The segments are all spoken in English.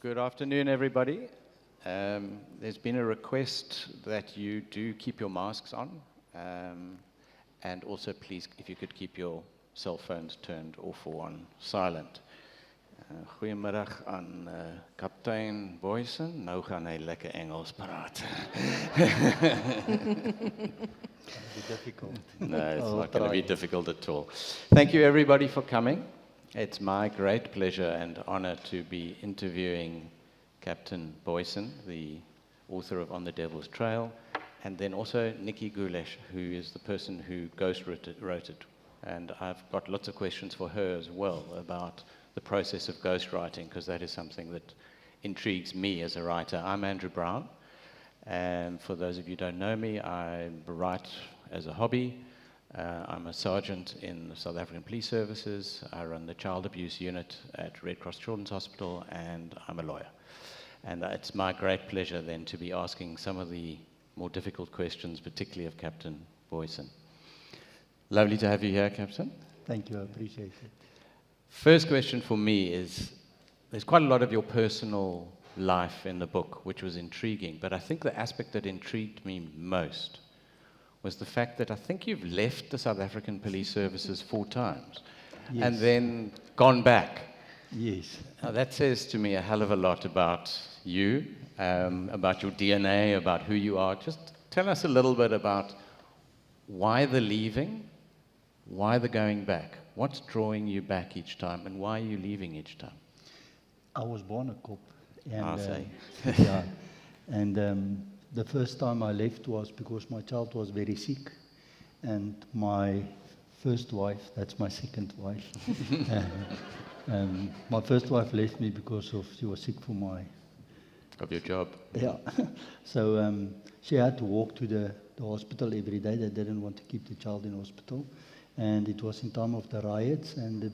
Good afternoon, everybody. There's been a request that you do keep your masks on, and also please, if you could keep your cell phones turned off or on silent. Goeiemiddag aan kaptein Boyson. Nou gaan hy lekker Engels praat. Difficult. No, it's not going to be difficult at all. Thank you, everybody, for coming. It's my great pleasure and honor to be interviewing Captain Boyson, the author of On the Devil's Trail, and then also Nicki, who is the person who ghostwrote it. And I've got lots of questions for her as well about the process of ghostwriting, because that is something that intrigues me as a writer. I'm Andrew Brown, and for those of you who don't know me, I write as a hobby. I'm a sergeant in the South African Police Services. I run the child abuse unit at Red Cross Children's Hospital, and I'm a lawyer. And it's my great pleasure then to be asking some of the more difficult questions, particularly of Captain Boyson. Lovely to have you here, Captain. Thank you, I appreciate it. First question for me is, there's quite a lot of your personal life in the book, which was intriguing, but I think the aspect that intrigued me most was the fact that I think you've left the South African Police Services 4 times, Yes. and then gone back. Yes. Now that says to me a hell of a lot about you, about your DNA, about who you are. Just tell us a little bit about why the leaving, why the going back. What's drawing you back each time, and why are you leaving each time? I was born a cop. And, I'll say. yeah. And the first time I left was because my child was very sick, and my first wife, that's my second wife, my first wife left me because she was sick for Of your job. Yeah. So she had to walk to the hospital every day. They didn't want to keep the child in hospital. And it was in time of the riots, and the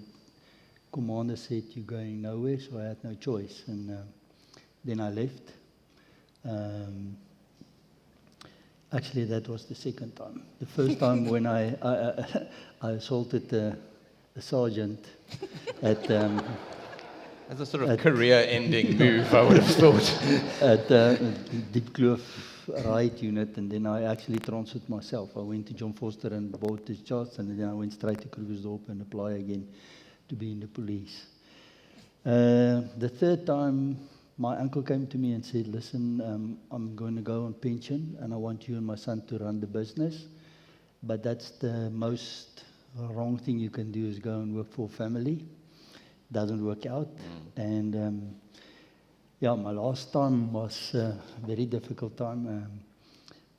commander said, "You're going nowhere," so I had no choice. And then I left. Actually, that was the second time. The first time when I assaulted a sergeant at... As a sort of career-ending move, I would have thought. At Deep Kloof riot unit, and then I actually transferred myself. I went to John Foster and bought this charge, and then I went straight to Krugersdorp and applied again to be in the police. The third time, my uncle came to me and said, "Listen, I'm going to go on pension, and I want you and my son to run the business. But that's the most wrong thing you can do, is go and work for a family. Doesn't work out." And yeah, my last time was a very difficult time.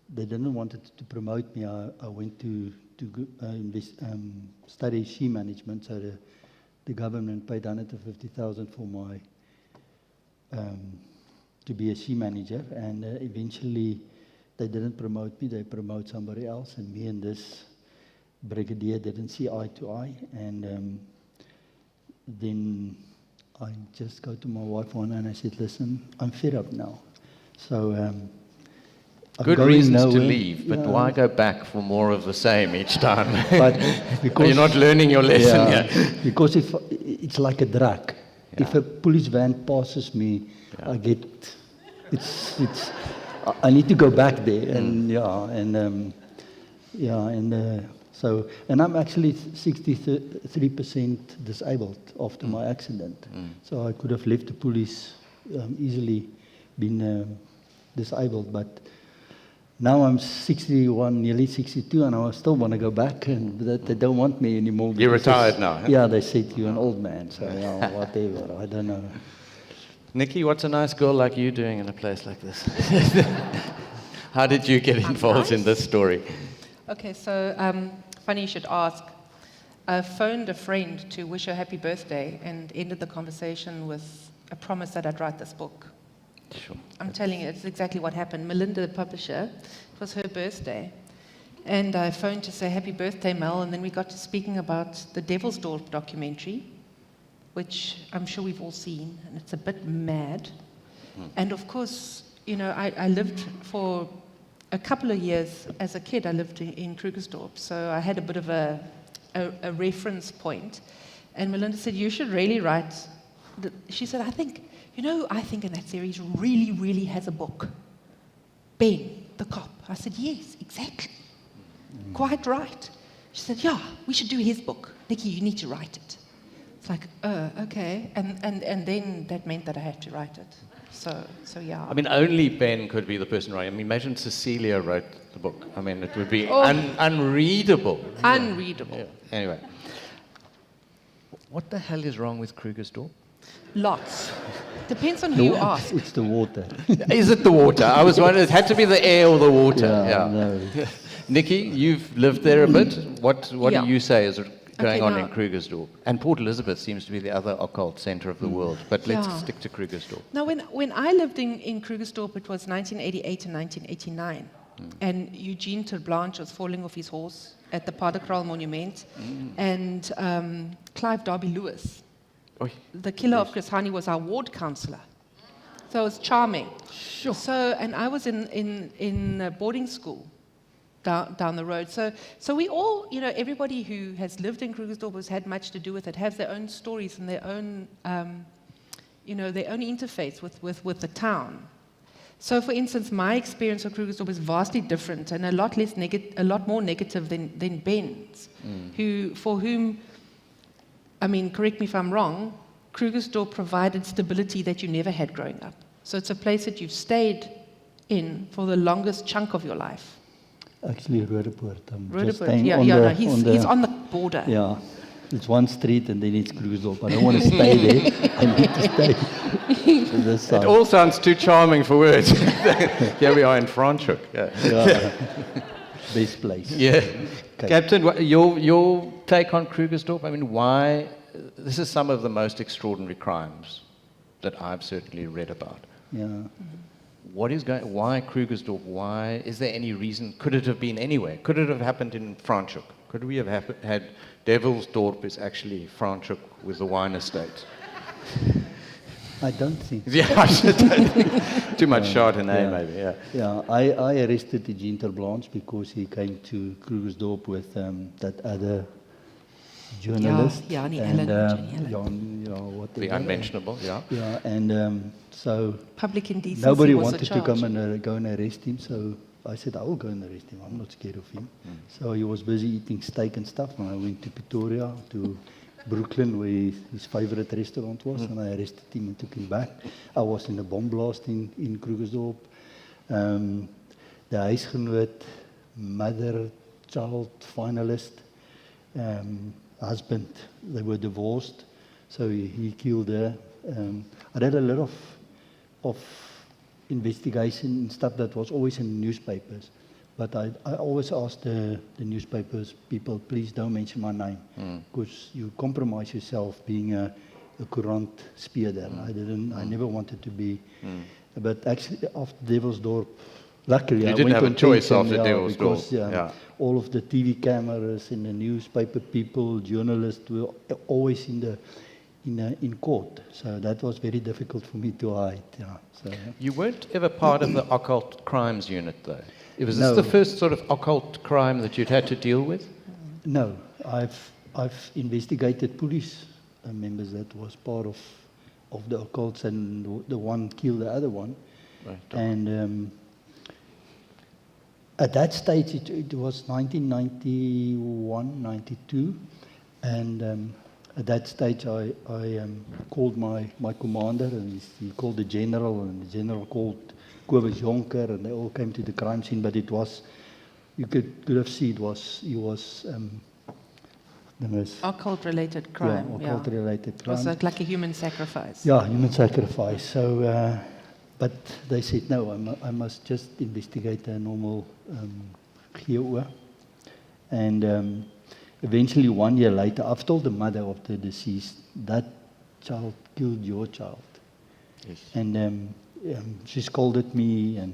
They didn't want to promote me. I went to study she management, so the government paid 150,000 for my to be a she manager, and eventually they didn't promote me. They promote somebody else, and me and this brigadier didn't see eye to eye, and then I just go to my wife one and I said, "Listen, I'm fed up now." So Good reasons to leave, but why go back for more of the same each time? But because you're not learning your lesson yet. Because if it's like a drug. Yeah. If a police van passes me, I get I need to go back there, and So, and I'm actually 63% disabled after my accident. So I could have left the police, easily been disabled, but now I'm 61, nearly 62, and I still want to go back, and they don't want me anymore. You're retired now, huh? Yeah, they said you're an old man, so yeah, whatever, I don't know. Nicki, what's a nice girl like you doing in a place like this? How did you get involved in this story? Okay, so funny you should ask. I phoned a friend to wish her happy birthday and ended the conversation with a promise that I'd write this book. Sure. I'm telling you, it's exactly what happened. Melinda, the publisher, it was her birthday. And I phoned to say happy birthday, Mel, and then we got to speaking about the Devilsdorp documentary, which I'm sure we've all seen, and it's a bit mad. And of course, you know, I lived for a couple of years as a kid. I lived in Krugersdorp, so I had a bit of a reference point. And Melinda said, "You should really write." She said, "I think you know, I think in that series really, really has a book. Ben, the cop. I said, yes, exactly. Quite right. She said, yeah, we should do his book. Nicki, you need to write it. It's like, okay. And then that meant that I had to write it. So yeah. I mean, only Ben could be the person writing. I mean, imagine Cecilia wrote the book. I mean, it would be unreadable. Unreadable. Yeah. Anyway. What the hell is wrong with Krugersdorp? Lots. Depends on who you ask. It's the water. Is it the water? I was wondering, it had to be the air or the water. No. Nikki, you've lived there a bit. What do you say is going on in now- Krugersdorp? And Port Elizabeth seems to be the other occult center of the world. But let's Yeah. stick to Krugersdorp. Now, when I lived in Krugersdorp, it was 1988 and 1989. And Eugene Ter Blanche was falling off his horse at the Paardekraal Monument. And Clive Darby Lewis, Oy. the killer of Chris Hani, was our ward councillor. So it was charming. Sure. So, and I was in boarding school down the road. So we all, you know, everybody who has lived in Krugersdorp has had much to do with it, has their own stories and their own, you know, their own interface with the town. So, for instance, my experience of Krugersdorp is vastly different and a lot more negative than Ben's, for whom, I mean, correct me if I'm wrong, Krugersdorp provided stability that you never had growing up. So it's a place that you've stayed in for the longest chunk of your life. Actually, Roodepoort. I'm just Roodepoort, staying yeah, on yeah, the, no, he's on the border. Yeah, it's one street and then it's Krugersdorp. I don't want to stay there. I need to stay to this side. It all sounds too charming for words. Here we are in Franschhoek. Yeah. Best place. Yeah. Okay. Captain, your take on Krugersdorp? I mean, why? This is some of the most extraordinary crimes that I've certainly read about. Yeah. What is going? Why Krugersdorp? Why? Is there any reason? Could it have been anywhere? Could it have happened in Franschhoek? Could we have had Devilsdorp is actually Franschhoek with the wine estate? I don't think so. Yeah, I should think. Too much Chardonnay, maybe. Yeah. Yeah, I arrested Eugene Ter Blanche because he came to Krugersdorp with that other journalist. Ja, Janie and, Allen, Jan, whatever. The unmentionable. Yeah. Yeah, and so Public indecency nobody was wanted the to charge. come and go and arrest him, so I said, I will go and arrest him. I'm not scared of him. So he was busy eating steak and stuff, and I went to Pretoria, to Brooklyn, where his favorite restaurant was, and I arrested him and took him back. I was in a bomb blast in Krugersdorp. The huisgenoot, mother, child, finalist, husband, they were divorced, so he killed her. I read a lot of investigation and stuff that was always in the newspapers. But I always asked the newspapers, people, please don't mention my name, because you compromise yourself being a courant speeder. I never wanted to be. But actually, after Devilsdorp, luckily You I didn't went have a on choice pension, after Devilsdorp, because yeah. all of the TV cameras and the newspaper people, journalists were always in court. So that was very difficult for me to hide. Yeah. So, You weren't ever part of the occult crimes unit, though. Was No. this the first sort of occult crime that you'd had to deal with? No, I've investigated police members that was part of the occults, and the one killed the other one. Right. And at that stage, it was 1991, 92, and at that stage, I called my commander, and he called the general, and the general called Kobus Jonker, and they all came to the crime scene. But it was, you could have seen, he was the most Occult-related crime, occult-related It was crime. like a human sacrifice. Yeah, human sacrifice. So, but they said no. I must just investigate a normal GO. And eventually, 1 year later, I've told the mother of the deceased, that child killed your child. Yes. And she scolded me, and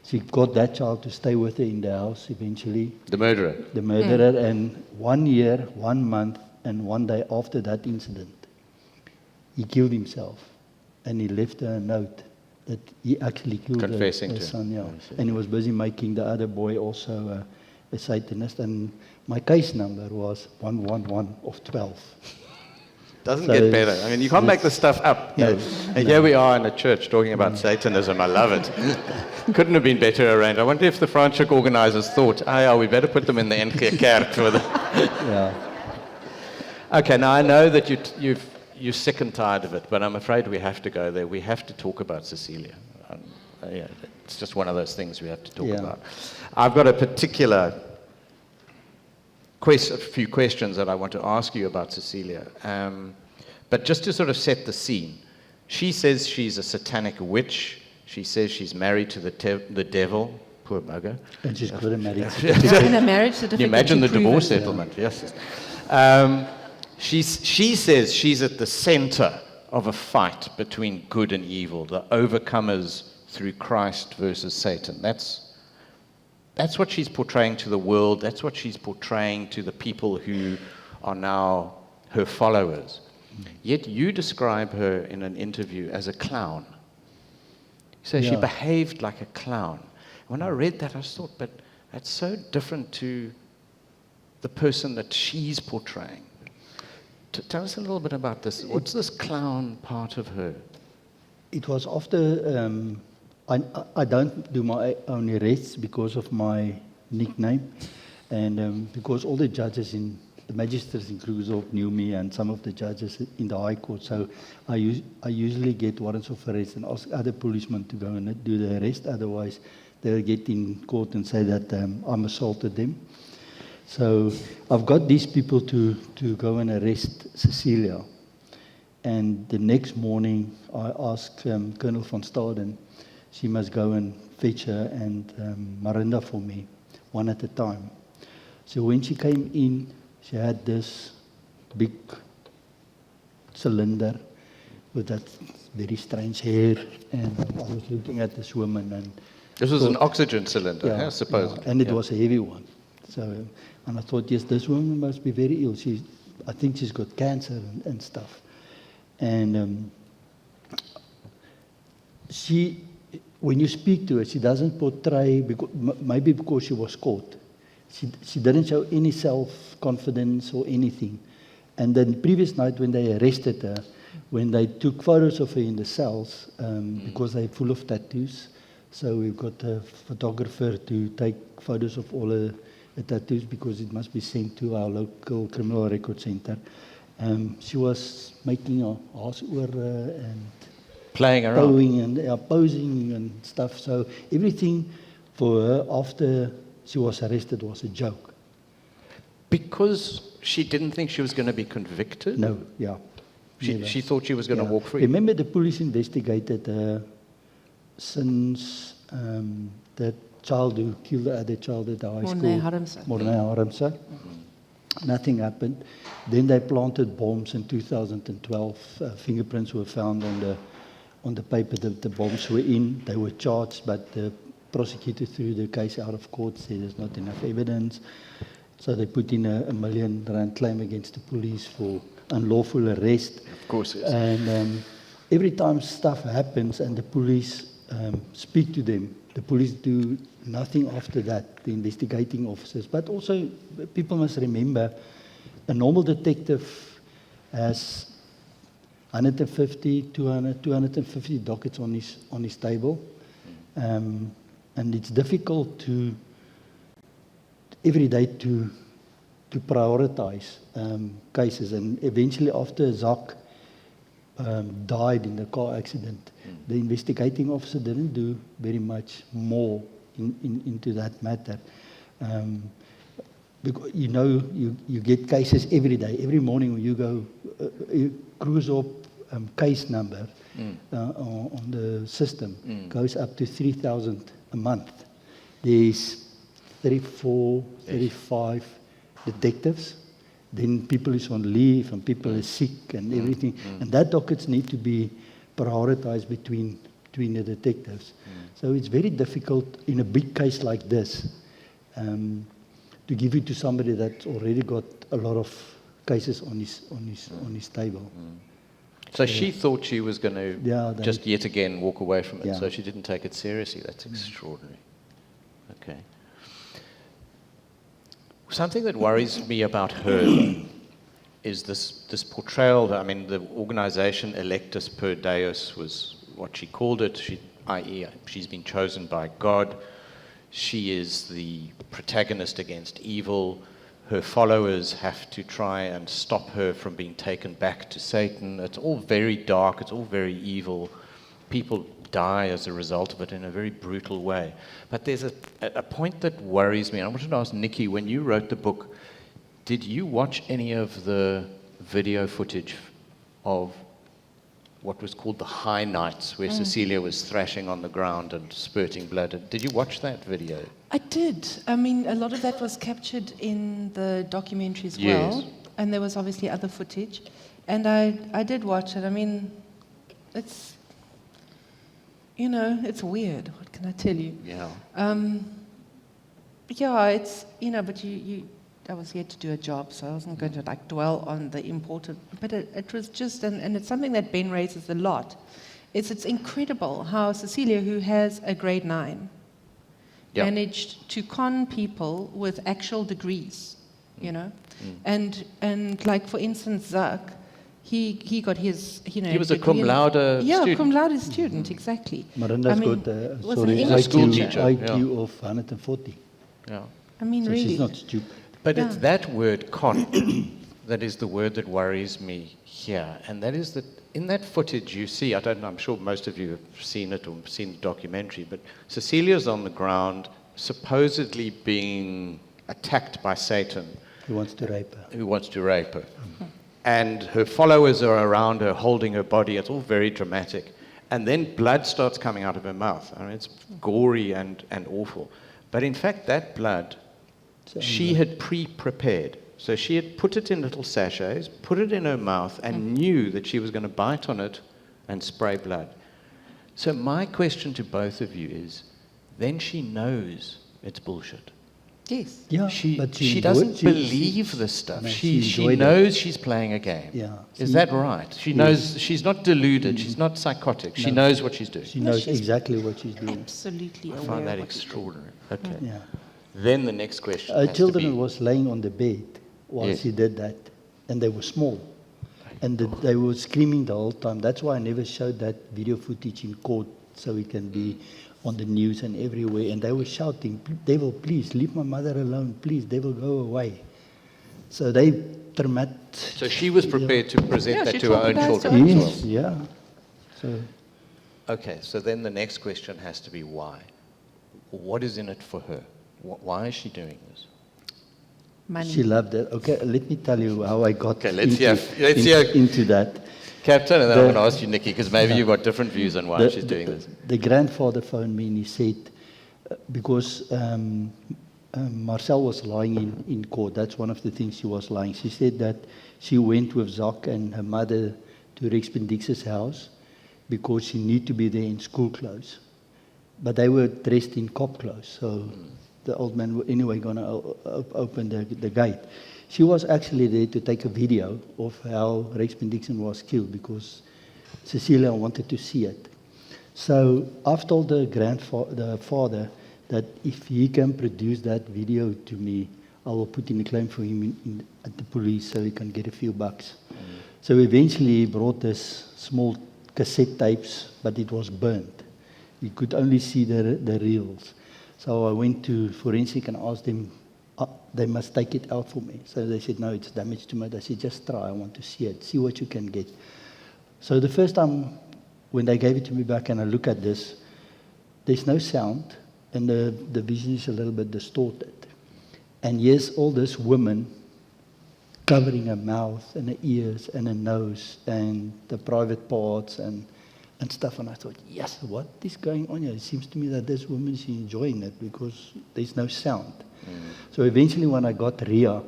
she got that child to stay with her in the house eventually, The murderer. the murderer. And 1 year, 1 month, and 1 day after that incident, he killed himself. And he left her a note that he actually killed her Confessing to. son. Yeah. I see. And he was busy making the other boy also a Satanist. And my case number was 111 of 12. Doesn't So get better. I mean, you can't make this stuff up. No, And here we are in a church talking about Satanism. I love it. Couldn't have been better arranged. I wonder if the Franschhoek organizers thought, oh, yeah, we better put them in the NG Kerk for the... Yeah. Okay, now I know that you're sick and tired of it, but I'm afraid we have to go there. We have to talk about Cecilia. Yeah, it's just one of those things we have to talk about. I've got a particular a few questions that I want to ask you about Cecilia. But just to sort of set the scene, she says she's a satanic witch. She says she's married to the devil. Poor bugger. And she's got a marriage In a marriage certificate. Can you imagine to the prove divorce it. settlement? Yes. She says she's at the center of a fight between good and evil, the overcomers through Christ versus Satan. That's what she's portraying to the world. That's what she's portraying to the people who are now her followers. Yet you describe her in an interview as a clown. So she behaved like a clown. When I read that, I just thought, but that's so different to the person that she's portraying. Tell us a little bit about this. What's this clown part of her? It was after, I don't do my own arrests because of my nickname, and because all the judges the magistrates in Krugersdorp knew me, and some of the judges in the High Court, so I usually get warrants of arrest and ask other policemen to go and do the arrest, otherwise they'll get in court and say that I'm assaulted them. So I've got these people to go and arrest Cecilia. And the next morning, I asked Colonel van Staden, she must go and fetch her and Marinda for me, one at a time. So when she came in, she had this big cylinder with that very strange hair. And I was looking at this woman. And this was an oxygen cylinder, I suppose. Yeah, and it was a heavy one. So, and I thought, yes, this woman must be very ill. I think she's got cancer and stuff. And when you speak to her, she doesn't portray, maybe because she was caught. She didn't show any self-confidence or anything. And then the previous night when they arrested her, when they took photos of her in the cells, because they're full of tattoos, so we've got a photographer to take photos of all the tattoos because it must be sent to our local criminal record center. She was making a haasoor and playing around, posing and stuff. So everything for her after she was arrested was a joke. Because she didn't think she was going to be convicted? No, yeah. She thought she was going to walk free. Remember, the police investigated since that child who killed the other child at the high school. Morne Harmse. Nothing happened. Then they planted bombs in 2012. Fingerprints were found on the paper that the bombs were in. They were charged, but the prosecutor threw the case out of court, said there's not enough evidence. So they put in a R1 million claim against the police for unlawful arrest. Of course, yes. And every time stuff happens and the police speak to them, the police do nothing after that, the investigating officers. But also, people must remember, a normal detective has 150, 200, 250 dockets on his table. And it's difficult every day to prioritize cases. And eventually, after Zak died in the car accident, the investigating officer didn't do very much more into that matter. Because, you get cases every day. Every morning when you go, Krugersdorp case number on the system goes up to 3,000 a month. There's 34, 35 detectives. Then people is on leave and people are sick and everything. And that dockets need to be prioritized between the detectives. So it's very difficult in a big case like this to give it to somebody that's already got a lot of cases on his table. So she thought she was going to just yet again walk away from it, so she didn't take it seriously. That's extraordinary. Okay. Something that worries me about her is this portrayal that, I mean, the organization Electus per Deus was what she called it, i.e. she's been chosen by God. She is the protagonist against evil. Her followers have to try and stop her from being taken back to Satan. It's all very dark, it's all very evil. People die as a result of it in a very brutal way. But there's a point that worries me. I wanted to ask Nicki, when you wrote the book, did you watch any of the video footage of what was called the High Nights, where Cecilia was thrashing on the ground and spurting blood? Did you watch that video? I did. I mean, a lot of that was captured in the documentary as Yes. well. And there was obviously other footage. And I did watch it. I mean, it's, you know, it's weird. What can I tell you? Yeah. Yeah, it's, you know, but I was here to do a job, so I wasn't going to like dwell on the important, but it was just, and it's something that Ben raises a lot. It's incredible how Cecilia, who has a grade 9, Yep. managed to con people with actual degrees, you know? And like, for instance, Zach, he got his, you know... He was a degree cum laude Yeah, student. cum laude student, exactly. Marinda's I mean, got a was an English school teacher. teacher. IQ of 140. Yeah. I mean, So really. she's not stupid. But it's Yeah. that word, con, that is the word that worries me here. And that is that in that footage you see, I don't know, I'm sure most of you have seen it or seen the documentary, but Cecilia's on the ground supposedly being attacked by Satan, He wants to rape her. who wants to rape her. And her followers are around her holding her body. It's all very dramatic. And then blood starts coming out of her mouth. I mean, it's gory and awful. But in fact, that blood, she had pre-prepared. So she had put it in little sachets, put it in her mouth, and knew that she was going to bite on it and spray blood. So my question to both of you is, then she knows it's bullshit. Yes. Yeah, She but doesn't believe this stuff. No, She enjoyed knows she's playing a game. Yeah. Is She- that right? She knows she's not deluded. She's not psychotic. She knows what she's doing. She No, knows she's exactly what she's doing. Absolutely I aware find that of what she's doing. extraordinary. Okay. Yeah. Then the next question Her has children to be, was laying on the bed while Yes. she did that, and they were small, and they were screaming the whole time. That's why I never showed that video footage in court, so it can be on the news and everywhere. And they were shouting, "Devil, please leave my mother alone, please. Devil, go away." So they so she was prepared to present Yeah, that she to her talked own about it to children as well. Yes, yeah. So Okay, so then the next question has to be why? What is in it for her? Why is she doing this? Money. she loved it. Okay, let me tell you how I got Okay, let's hear. into that. Captain, and then I'm The- going to ask you, Nicki, because maybe you've got different views on why she's doing this. The grandfather phoned me and he said, because Marcel was lying in court, that's one of the things she was lying. She said that she went with Zak and her mother to Rex Bendix's house because she needed to be there in school clothes. But they were dressed in cop clothes, so the old man was anyway going to open the gate. She was actually there to take a video of how Rex Bendixen was killed because Cecilia wanted to see it. So I've told the father that if he can produce that video to me, I will put in a claim for him at the police so he can get a few bucks. So eventually he brought this small cassette tapes, but it was burnt. You could only see the reels. So I went to forensic and asked them, they must take it out for me. So they said, no, it's damaged too much. I said, just try, I want to see it, see what you can get. So the first time when they gave it to me back and I look at this, there's no sound and the vision is a little bit distorted. And yes, all this women covering her mouth and her ears and her nose and the private parts and stuff. And I thought, yes, what is going on here? It seems to me that this woman is enjoying it because there's no sound. So eventually when I got Ria,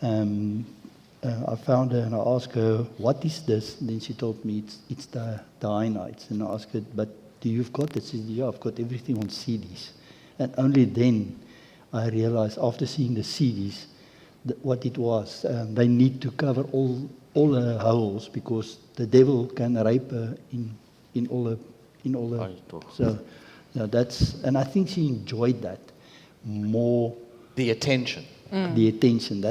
I found her and I asked her, what is this? And then she told me it's the High Nights. And I asked her, but do you've got it? She said, yeah, I've got everything on CDs. And only then I realized, after seeing the CDs, what it was. They need to cover all her holes because the devil can rape her in all her. So yeah, and I think she enjoyed that more. The attention. the attention.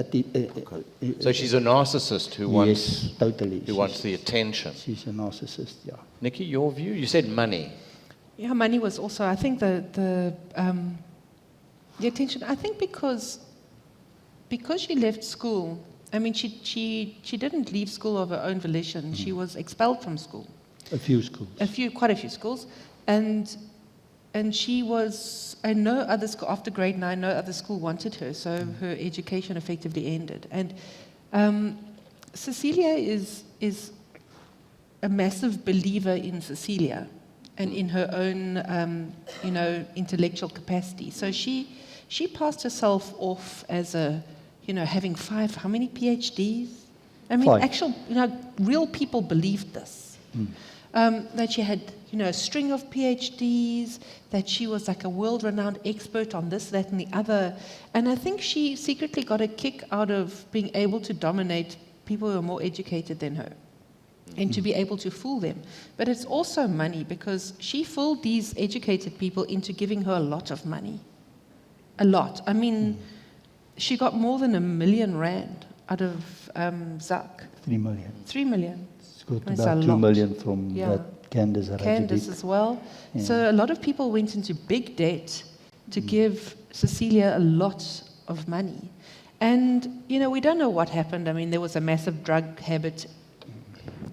So she's a narcissist who wants, yes, totally. who wants the attention. She's a narcissist, yeah. Nicki, your view? You said money. Yeah, money was also, I think, the attention. I think because she left school, I mean, she didn't leave school of her own volition. She was expelled from school. A few schools. Quite a few schools. And she was, and no other school, after grade 9, no other school wanted her, so her education effectively ended. And Cecilia is a massive believer in Cecilia and in her own, intellectual capacity. So she passed herself off as having how many PhDs? I mean, 5. actual, real people believed this. That she had, a string of PhDs, that she was like a world-renowned expert on this, that, and the other. And I think she secretly got a kick out of being able to dominate people who are more educated than her and to be able to fool them. But it's also money, because she fooled these educated people into giving her a lot of money. A lot. I mean, she got more than R1 million out of Zak. 3 million. 3 million. It's got That's about a 2 lot. million from Yeah. that Candace Candace as well. Yeah. So a lot of people went into big debt to give Cecilia a lot of money. And, we don't know what happened. I mean, there was a massive drug habit.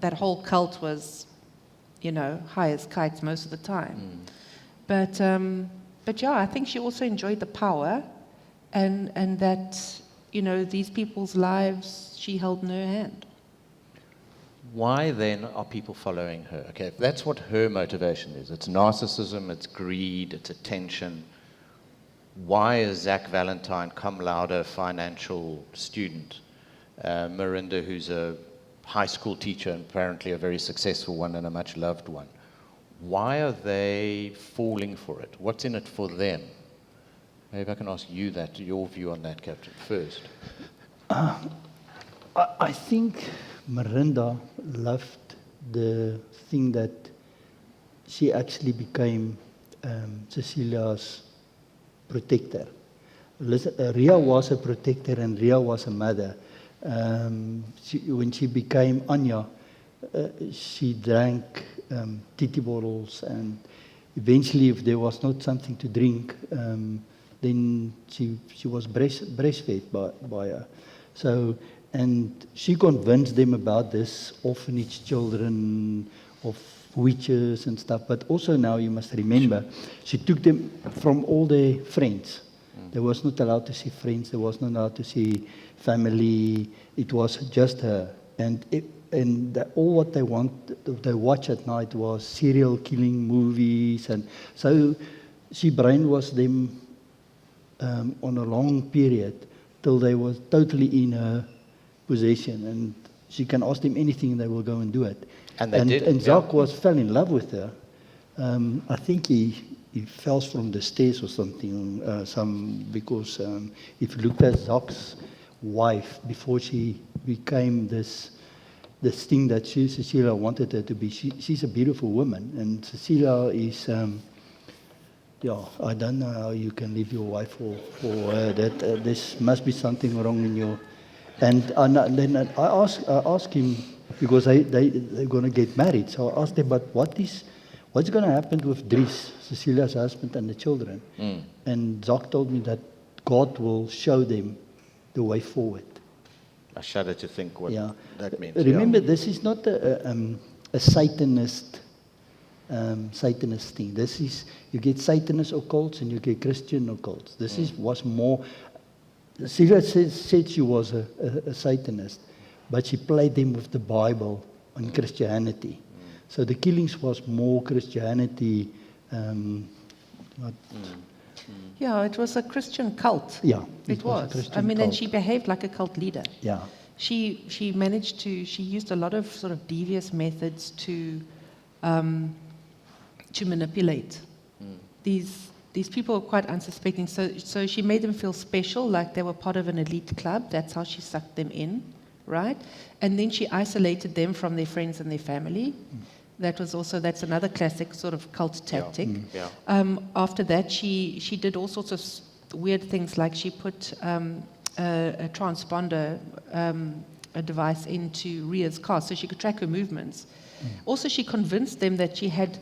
That whole cult was, high as kites most of the time. But yeah, I think she also enjoyed the power and that, these people's lives, she held in her hand. Why then are people following her? Okay, if that's what her motivation is. It's narcissism, it's greed, it's attention. Why is Zach Valentine, cum laude financial student, Miranda, who's a high school teacher and apparently a very successful one and a much loved one, why are they falling for it? What's in it for them? Maybe I can ask you that, your view on that, Captain, first. I think Miranda loved the thing that she actually became Cecilia's protector. Ria was a protector and Ria was a mother. When she became Anya, she drank titty bottles, and eventually, if there was not something to drink, then she was breastfed by her. So, and she convinced them about this orphanage children of witches and stuff. But also now you must remember, she took them from all their friends. They was not allowed to see friends. They was not allowed to see family. It was just her. And all what they watch at night was serial killing movies. And so she brainwashed them on a long period till they were totally in her possession. And she can ask them anything and they will go and do it. And they did. And Zak fell in love with her. I think he fell from the stairs or something. Because if you looked at Zak's wife before she became this thing that Cecilia wanted her to be, she's a beautiful woman, and Cecilia is. I don't know how you can leave your wife for her. That this must be something wrong in your. And then I asked him, because they're going to get married. So I asked him, but what's going to happen with Dries, Cecilia's husband, and the children? And Zak told me that God will show them the way forward. I shudder to think what that means. Remember, this is not a Satanist thing. This is, you get Satanist occults and you get Christian occults. This was more. Cecilia said she was a Satanist, but she played them with the Bible and Christianity. So the killings was more Christianity. Yeah, it was a Christian cult. Yeah, it was. a Christian I mean, cult. and she behaved like a cult leader. Yeah. She used a lot of sort of devious methods to manipulate. These people were quite unsuspecting. So she made them feel special, like they were part of an elite club. That's how she sucked them in, right? And then she isolated them from their friends and their family. That's another classic sort of cult tactic. Yeah. After that, she did all sorts of weird things, like she put a transponder, a device into Ria's car so she could track her movements. Also, she convinced them that she had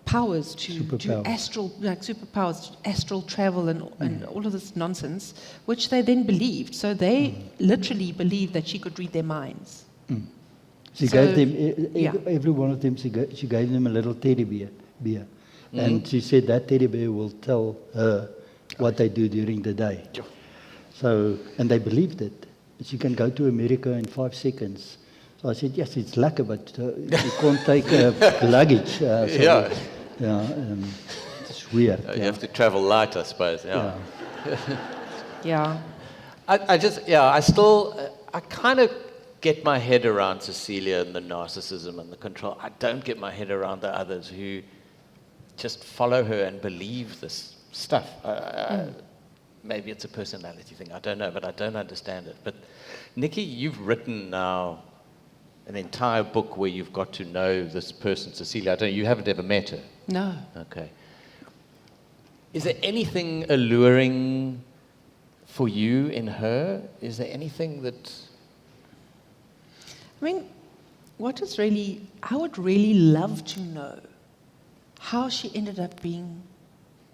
powers to do superpowers, astral travel and all of this nonsense, which they then believed. So they literally believed that she could read their minds. She gave them, every one of them, she gave them a little teddy bear. And she said that teddy bear will tell her what they do during the day. So, and they believed it. She can go to America in 5 seconds. So I said, yes, it's lucky, but you can't take luggage. It's weird. You have to travel light, I suppose. Yeah. I kind of get my head around Cecilia and the narcissism and the control. I don't get my head around the others who just follow her and believe this stuff. Maybe it's a personality thing, I don't know, but I don't understand it. But Nicki, you've written now an entire book where you've got to know this person, Cecilia. You haven't ever met her? No. Okay. Is there anything alluring for you in her? Is there anything that... I mean, I would really love to know how she ended up being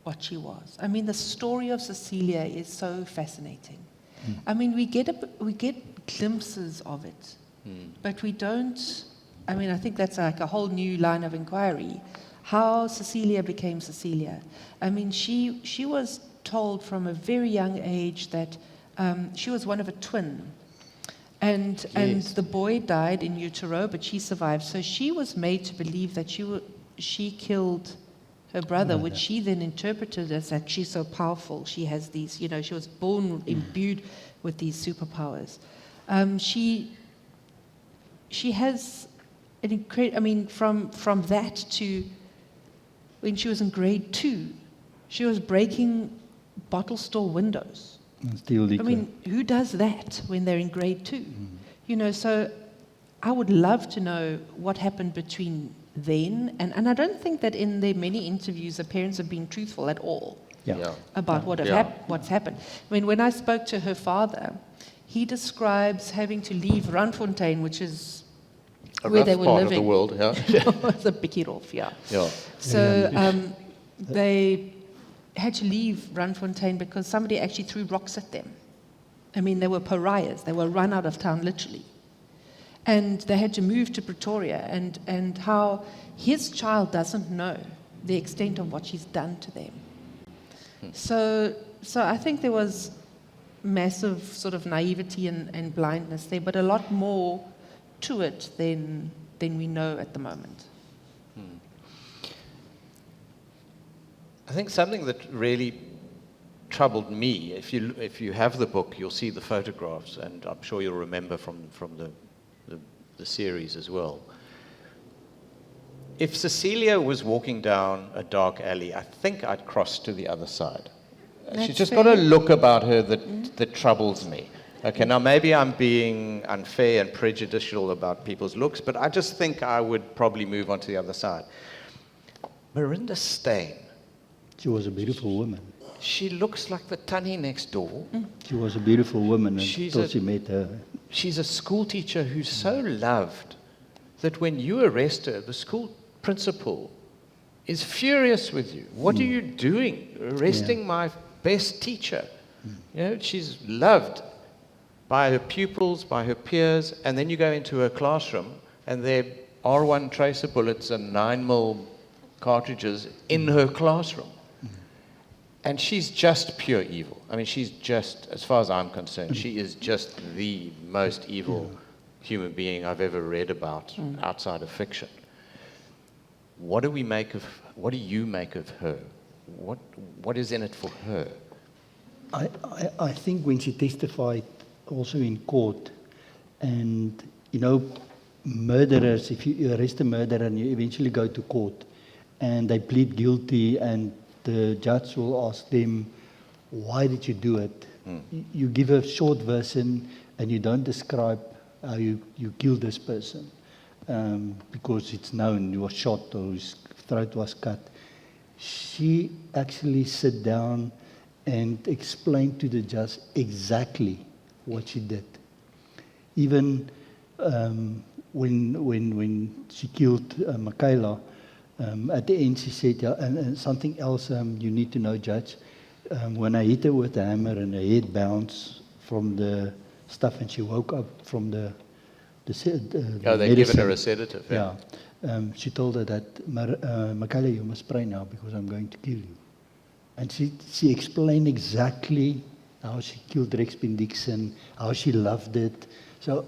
what she was. I mean, the story of Cecilia is so fascinating. I mean, we get glimpses of it, but we don't. I mean, I think that's like a whole new line of inquiry. How Cecilia became Cecilia. I mean, she was told from a very young age that she was one of a twin, and the boy died in utero, but she survived. So she was made to believe that she killed her brother, which she then interpreted as that she's so powerful. She has these, she was born imbued with these superpowers. She has an incredible, I mean, from that to when she was in grade 2, she was breaking bottle store windows. I mean, who does that when they're in grade 2? So I would love to know what happened between then, and I don't think that in their many interviews the parents have been truthful at all about what's happened. I mean, when I spoke to her father, he describes having to leave Randfontein, which is where they were living. Of the world, It's a big off, So they had to leave Randfontein because somebody actually threw rocks at them. I mean, they were pariahs. They were run out of town, literally. And they had to move to Pretoria, and how his child doesn't know the extent of what she's done to them. So I think there was massive sort of naivety and blindness there, but a lot more to it than we know at the moment. I think something that really troubled me, if you have the book, you'll see the photographs, and I'm sure you'll remember from the series as well. If Cecilia was walking down a dark alley, I think I'd cross to the other side. She's just got a look about her that troubles me. Okay, now maybe I'm being unfair and prejudicial about people's looks, but I just think I would probably move on to the other side. Marinda Steyn. She was a beautiful woman. She looks like the Tannie next door. She was a beautiful woman until she met her. She's a school teacher who's so loved that when you arrest her, the school principal is furious with you. What are you doing, arresting my best teacher? She's loved by her pupils, by her peers, and then you go into her classroom and there are R1 tracer bullets and 9mm cartridges in her classroom. And she's just pure evil. I mean, she's just, as far as I'm concerned, she is just the most evil human being I've ever read about outside of fiction. What do you make of her? What is in it for her? I think when she testified also in court, and murderers, if you arrest a murderer and you eventually go to court and they plead guilty and the judge will ask them, why did you do it? You give a short version and you don't describe how you killed this person because it's known you were shot or his throat was cut. She actually sat down and explained to the judge exactly what she did. Even when she killed Michaela, at the end she said, yeah, and something else you need to know, Judge, when I hit her with the hammer and her head bounced from the stuff and she woke up from the they'd given her a sedative. Yeah. She told her that, Michaela, you must pray now because I'm going to kill you. And she explained exactly how she killed Rex Dixon, how she loved it. So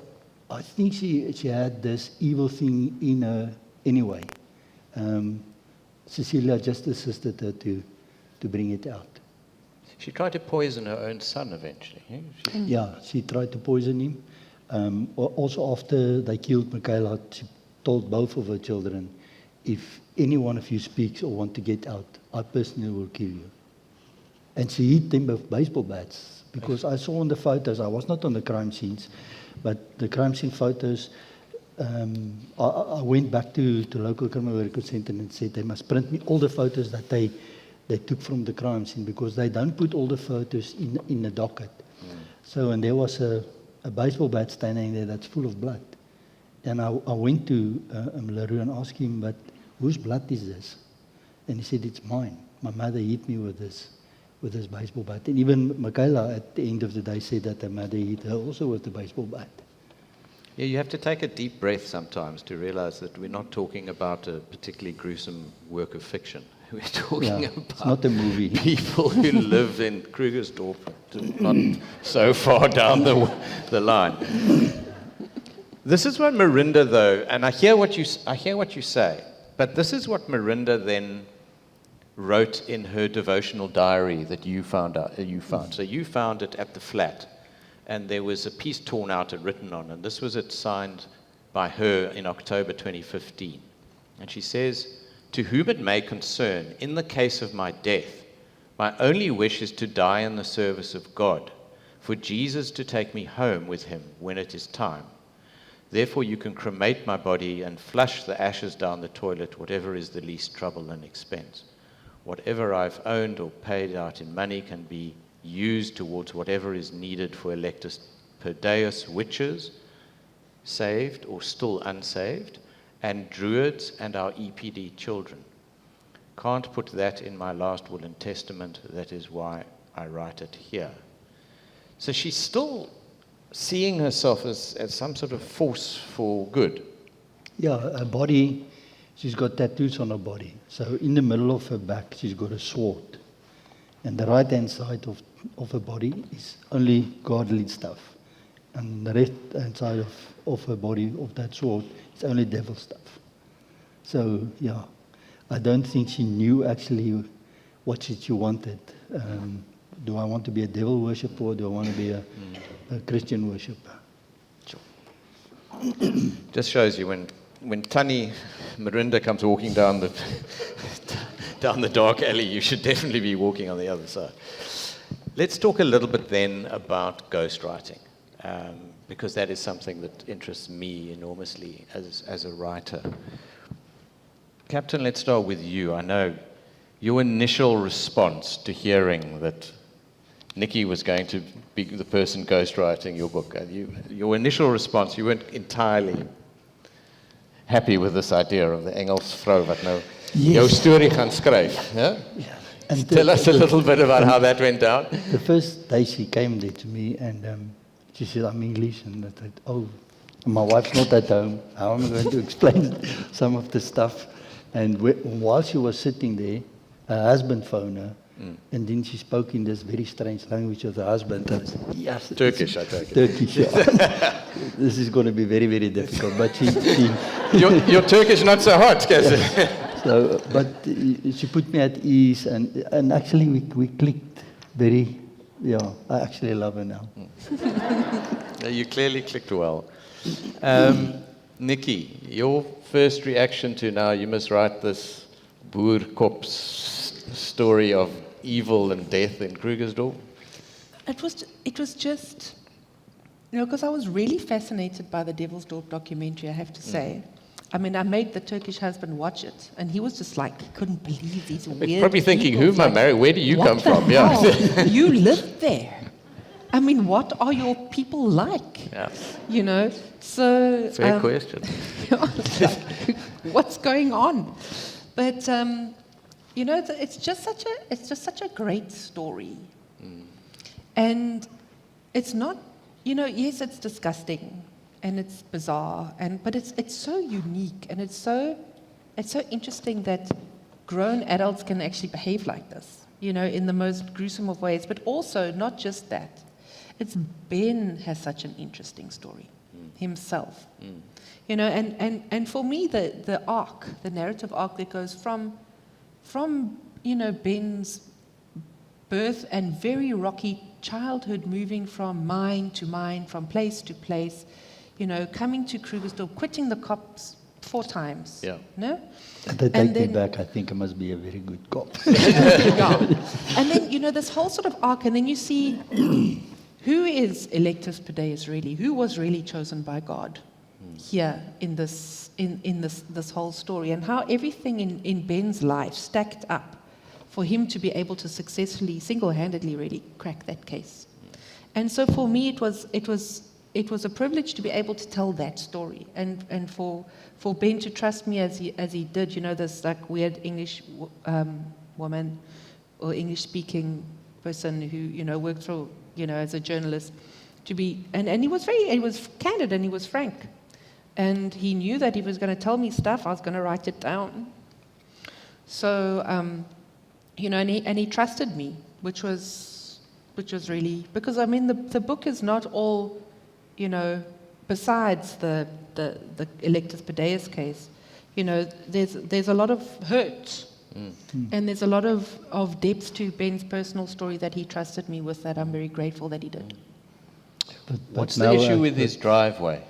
I think she had this evil thing in her anyway. Cecilia just assisted her to bring it out. She tried to poison her own son eventually. Yeah, she tried to poison him. Also after they killed Michaela, she told both of her children, if any one of you speaks or want to get out, I personally will kill you. And she hit them with baseball bats, because I saw in the photos, I was not on the crime scenes, but the crime scene photos, I went back to local criminal record center and said they must print me all the photos that they took from the crime scene, because they don't put all the photos in the docket. So, and there was a baseball bat standing there that's full of blood. And I went to LaRue and asked him, but whose blood is this? And he said, it's mine. My mother hit me with this baseball bat. And even Michaela at the end of the day said that her mother hit her also with the baseball bat. Yeah, you have to take a deep breath sometimes to realize that we're not talking about a particularly gruesome work of fiction. We're talking about it's not a movie. People who live in Krugersdorp, not so far down the line. This is what Marinda, though, and I hear what you say, but this is what Marinda then wrote in her devotional diary that you found. So you found it at the flat, and there was a piece torn out and written on, and this was it signed by her in October 2015. And she says, "To whom it may concern, in the case of my death, my only wish is to die in the service of God, for Jesus to take me home with him when it is time. Therefore you can cremate my body and flush the ashes down the toilet, whatever is the least trouble and expense. Whatever I've owned or paid out in money can be used towards whatever is needed for electus per deus witches, saved or still unsaved, and druids and our EPD children. Can't put that in my last will and testament, that is why I write it here." So she's still seeing herself as some sort of force for good. Yeah, her body, she's got tattoos on her body. So in the middle of her back, she's got a sword. And the right-hand side of her body is only godly stuff. And the left-hand side of her body, of that sword, is only devil stuff. So, yeah, I don't think she knew actually what she wanted. Do I want to be a devil worshipper, or do I want to be a Christian worshipper? Sure. Just shows you when Tani Marinda comes walking down the dark alley, you should definitely be walking on the other side. Let's talk a little bit then about ghostwriting, because that is something that interests me enormously as a writer. Captain, let's start with you. I know your initial response to hearing that Nicki was going to be the person ghostwriting your book, your initial response, you weren't entirely happy with this idea of the Engels vrou wat nou jou story gaan skryf. Yeah? Yeah. And Tell us a little bit about how that went down. The first day she came there to me, and she said, I'm English, and I thought, oh, my wife's not at home. How am I going to explain some of the stuff? And while she was sitting there, her husband phoned her, and then she spoke in this very strange language of the husband. And I said, yes, Turkish, I take it. Turkish, yeah. This is going to be very, very difficult. But she your Turkish not so hot, Cassie. So, but she put me at ease, and actually we clicked very, yeah, I actually love her now. You clearly clicked well. Nicki, your first reaction to now you must write this boerkop's story of evil and death in Krugersdorp? It was just, because I was really fascinated by the Devilsdorp documentary, I have to say. I mean, I made the Turkish husband watch it, and he was just like, he couldn't believe these weird He's probably thinking, people. who am I married? Where do you come from? Yeah. You live there. I mean, what are your people like? Yeah. You know, so Fair question. like, what's going on? But you know, it's just such a great story, and it's not, you know, yes, it's disgusting and it's bizarre, but it's so unique, and it's so interesting that grown adults can actually behave like this, you know, in the most gruesome of ways. But also, not just that, it's Ben has such an interesting story himself, you know, and for me, the arc, the narrative arc that goes from you know, Ben's birth and very rocky childhood, moving from mine to mine, from place to place, you know, coming to Krugersdorp, quitting the cops 4 times. Yeah. No? They take me back. I think I must be a very good cop. Yeah. And then, you know, this whole sort of arc, and then you see who is Electus Pedaeus really? Who was really chosen by God here in this whole story, and how everything in Ben's life stacked up for him to be able to successfully, single-handedly, really crack that case. And so for me, it was a privilege to be able to tell that story, and for Ben to trust me as he did. You know, this like weird English woman or English-speaking person who, you know, worked through, you know, as a journalist, to be, and he was candid, and he was frank, and he knew that he was going to tell me stuff. I was going to write it down. So, you know, and he trusted me, which was really, because I mean the book is not all, you know, besides the Electus Pedaeus case, you know, there's a lot of hurt. And there's a lot of depth to Ben's personal story that he trusted me with, that I'm very grateful that he did. But What's now, the issue with his driveway?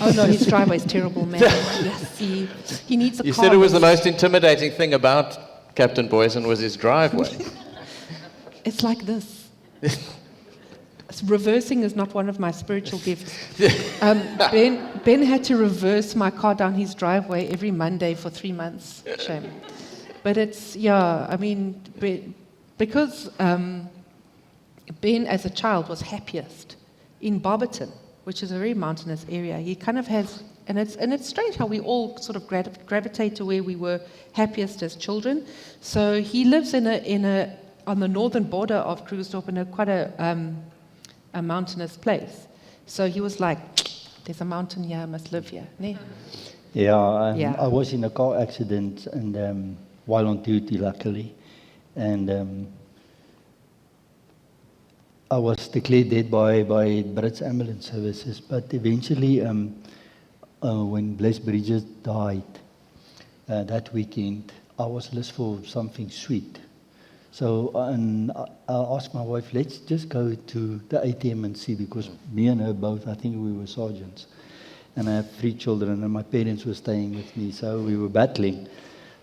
Oh no, his driveway's terrible, man. Yes, he needs a car. You said it was the most intimidating thing about Captain Boyson was his driveway. It's like this. Reversing is not one of my spiritual gifts. Ben had to reverse my car down his driveway every Monday for 3 months. Shame. But it's, yeah, I mean, because Ben as a child was happiest in Barberton, which is a very mountainous area. He kind of has, and it's strange how we all sort of gravitate to where we were happiest as children. So he lives on the northern border of Krugersdorp, in quite a mountainous place. So he was like, there's a mountain here, I must live here. Nee? Yeah, Yeah. I was in a car accident, and while on duty, luckily, and I was declared dead by Brits Ambulance Services. But eventually, when Bless Bridges died that weekend, I was list for something sweet. So and I asked my wife, let's just go to the ATM and see, because me and her both, I think we were sergeants. And I have 3 children, and my parents were staying with me, so we were battling.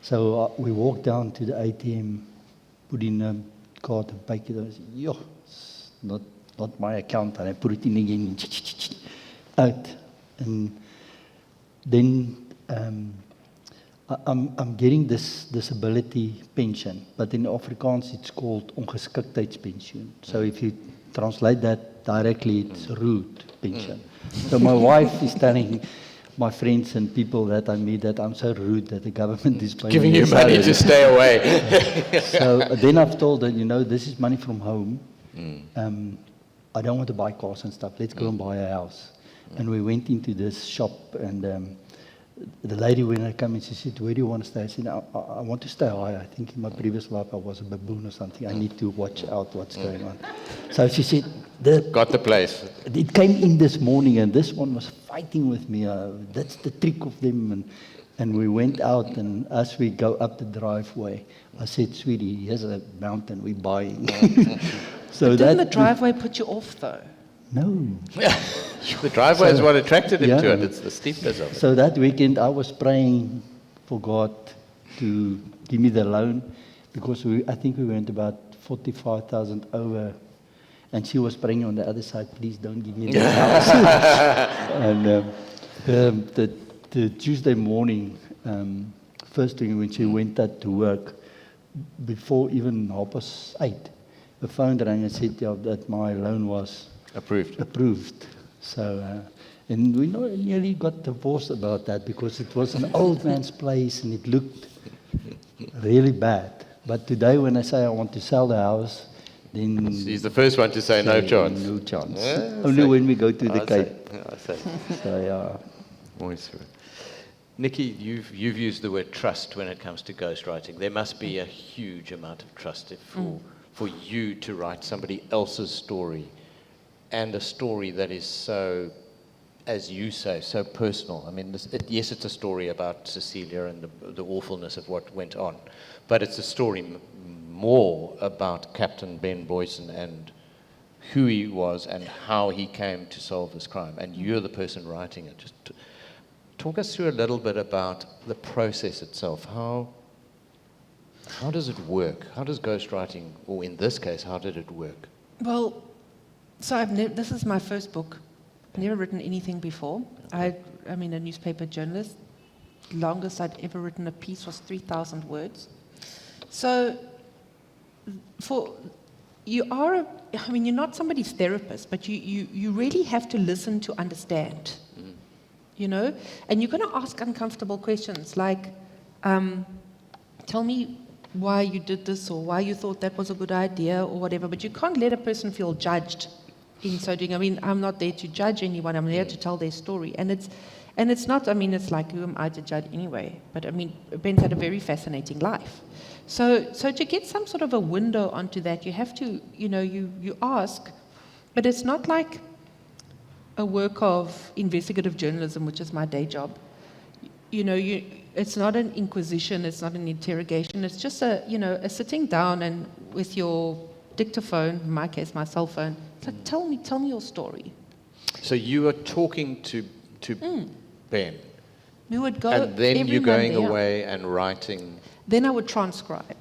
So we walked down to the ATM, put in a card and paid it. I said, yo, it's not my account. And I put it in again, out. And then I'm getting this disability pension, but in Afrikaans it's called ongeskiktheidspensioen. So if you translate that directly, it's rude pension. So my wife is telling my friends and people that I meet that I'm so rude that the government is paying Giving me you money to stay away. So then I've told her, you know, this is money from home. I don't want to buy cars and stuff. Let's go and buy a house. And we went into this shop, and the lady, when I come in, she said, where do you want to stay? I said, I want to stay high. I think in my previous life I was a baboon or something. I need to watch out what's going on. So she said, Got the place. it came in this morning, and this one was fighting with me. That's the trick of them. And we went out, and as we go up the driveway, I said, sweetie, here's a mountain, we're buying. So But didn't the driveway put you off, though? No. The driveway is what attracted him to Yeah. it. It's the steepness of it. So that weekend I was praying for God to give me the loan, because I think we went about 45,000 over, and she was praying on the other side, please don't give me the house. And the Tuesday morning, first thing when she went out to work, before even 8:30, the phone rang and said that my loan was approved. So, and we nearly got divorced about that because it was an old man's place and it looked really bad. But today when I say I want to sell the house, then... He's the first one to say no chance. No chance. Yeah, Only when we go to the I Cape. say. So, yeah. Always true. Nicki, you've used the word trust when it comes to ghostwriting. There must be a huge amount of trust for you to write somebody else's story, and a story that is so, as you say, so personal. I mean, yes, it's a story about Cecilia and the awfulness of what went on, but it's a story more about Captain Ben Boyson and who he was and how he came to solve this crime. And you're the person writing it. Just talk us through a little bit about the process itself. How does it work? How does ghostwriting, or in this case, how did it work? Well, so this is my first book. I've never written anything before. Okay. I mean, a newspaper journalist. Longest I'd ever written a piece was 3,000 words. So, you're not somebody's therapist, but you really have to listen to understand. You know, and you're going to ask uncomfortable questions like, tell me why you did this or why you thought that was a good idea or whatever, but you can't let a person feel judged in so doing. I mean, I'm not there to judge anyone, I'm there to tell their story. And it's not, I mean, it's like, who am I to judge anyway? But I mean, Ben's had a very fascinating life. So to get some sort of a window onto that, you have to, you ask, but it's not like a work of investigative journalism, which is my day job. It's not an inquisition, it's not an interrogation, it's just a sitting down and with your dictaphone, in my case, my cell phone, it's like, tell me your story. So you are talking to Ben, We would go and then every you're going Monday, away and writing. Then I would transcribe.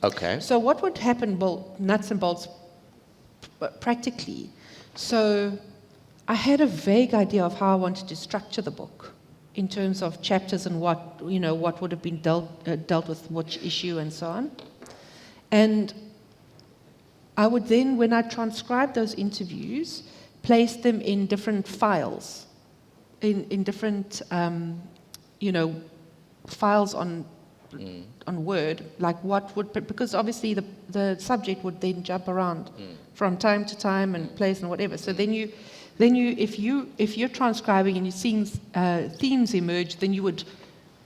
Okay. So what would happen, well, nuts and bolts, practically. So I had a vague idea of how I wanted to structure the book in terms of chapters and what would have been dealt with which issue and so on. And I would then, when I transcribed those interviews, place them in different files, in different, files on Word, like because obviously the subject would then jump around from time to time and place and whatever. So then if you're transcribing and you're seeing themes emerge, then you would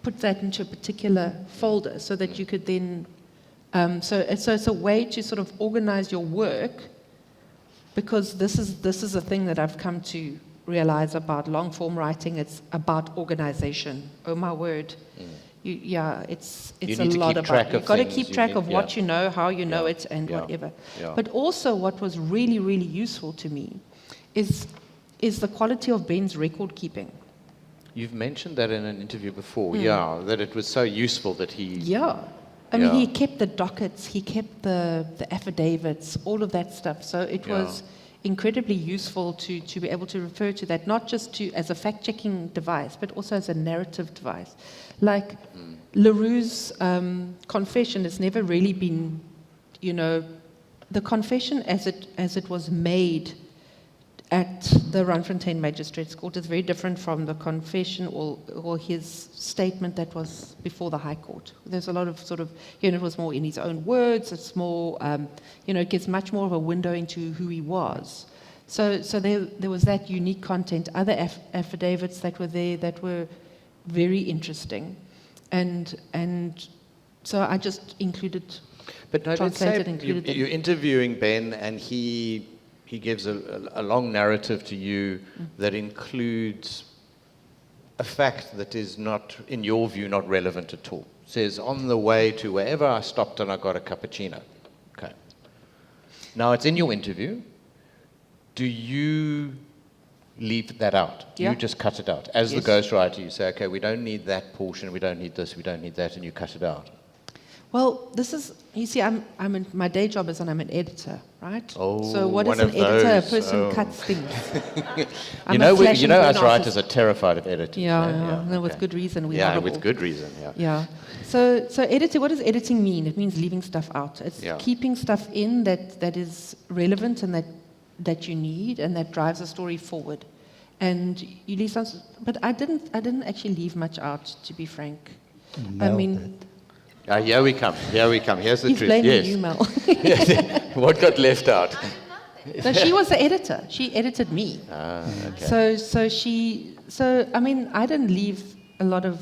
put that into a particular folder so that you could then. So it's a way to sort of organize your work, because this is a thing that I've come to realize about long form writing. It's about organization. Oh my word. It's a lot about. You've got to keep track of what you know, how you know it, and whatever. Yeah. But also, what was really, really useful to me is the quality of Ben's record keeping. You've mentioned that in an interview before, that it was so useful that he... Yeah. I mean, he kept the dockets, he kept the affidavits, all of that stuff. So it was incredibly useful to be able to refer to that, not just as a fact-checking device, but also as a narrative device. Like LaRue's confession has never really been, the confession as it was made at the Randfontein Magistrates Court is very different from the confession or his statement that was before the High Court. There's a lot of sort of, it was more in his own words, it's more, it gives much more of a window into who he was. So there was that unique content, other affidavits that were there that were very interesting. And so I just included, but no, translated, included them. You're interviewing Ben and he gives a long narrative to you that includes a fact that is not, in your view, not relevant at all. Says, on the way to wherever I stopped and I got a cappuccino. Okay. Now, it's in your interview. Do you leave that out? Yeah. You just cut it out. As the ghostwriter, you say, okay, we don't need that portion, we don't need this, we don't need that, and you cut it out. Well, this is, you see, my day job is I'm an editor, right? Oh, so what is one an of editor? those. A person Oh. cuts things. You I'm know, a slash and us burn writers artist. are terrified of editors. Yeah, no, with okay. good reason. We're Yeah, horrible. with good reason, yeah. Yeah. So editing, what does editing mean? It means leaving stuff out. It's keeping stuff in that is relevant and that you need and that drives a story forward. And you leave some, but I didn't actually leave much out, to be frank. I mean, here we come. Here's the he's truth. blaming Yes. you, Mel. What got left out? So she was the editor. She edited me. Okay. So I mean, I didn't leave a lot of